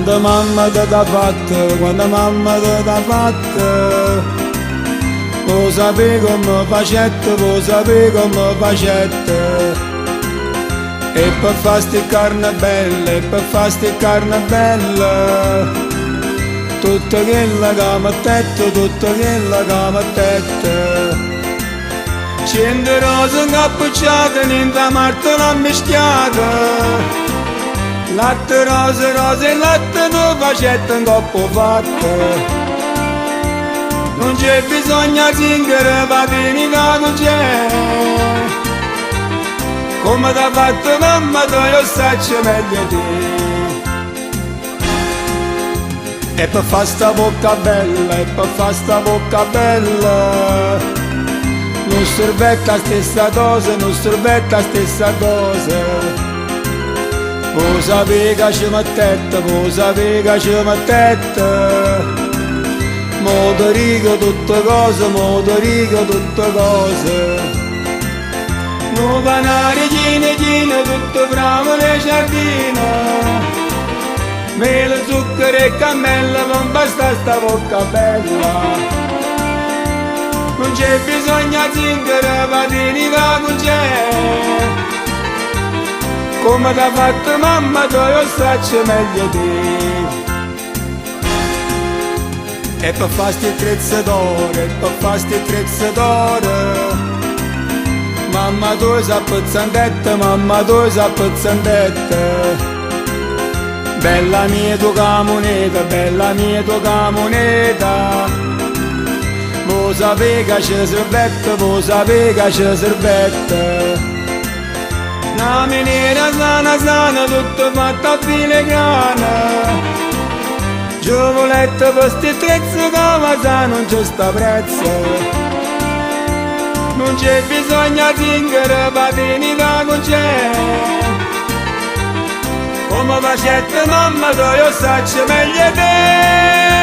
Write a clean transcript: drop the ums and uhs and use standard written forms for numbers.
quando mamma ti ha fatto, quando mamma ti ha fatto. Lo sapevi come facette, lo sapevi come facette. E per fare sti carne belle, e per fare sti carne belle, tutto quello che mi tette, tutto quello che mi tette. 100 rose incappucciate, niente martella mischiata. Latte, rose, rose e latte, due facette in coppo fatte. Non c'è bisogno di zingare, va bene che non c'è. Come t'ha fatto mamma, tu io saccio meglio te. E per fare sta bocca bella, e per fare sta bocca bella, non serve la stessa cosa, non serve la stessa cosa. Voi sapete che ci mettete, voi sapete che ci mettete. Modo rigo tutte cose, modo rigo tutte cose. Nu panare chine chine, tutto bravo le giardine. Mele, zucchero e cannella, non basta sta bocca bella. Non c'è bisogno di zingare, patini che non c'è. Come t'ha fatto mamma, tu io saccio meglio te. E per fare sti trezze d'oro, e per fare sti trezze d'oro, mamma tu sei pezzandetta, mamma tu sei pezzandetta. Bella mia tua camoneta, bella mia tua camoneta. Voi sapete che c'è servetta, voi sapete che c'è servetta. Una miniera sana sana, tutto fatta a filigrana. Giovoletta per sti trezzi che va non c'è sta prezzo. Non c'è bisogno di zingare, patini che non c'è. Come facette mamma, tu io saccio meglio te.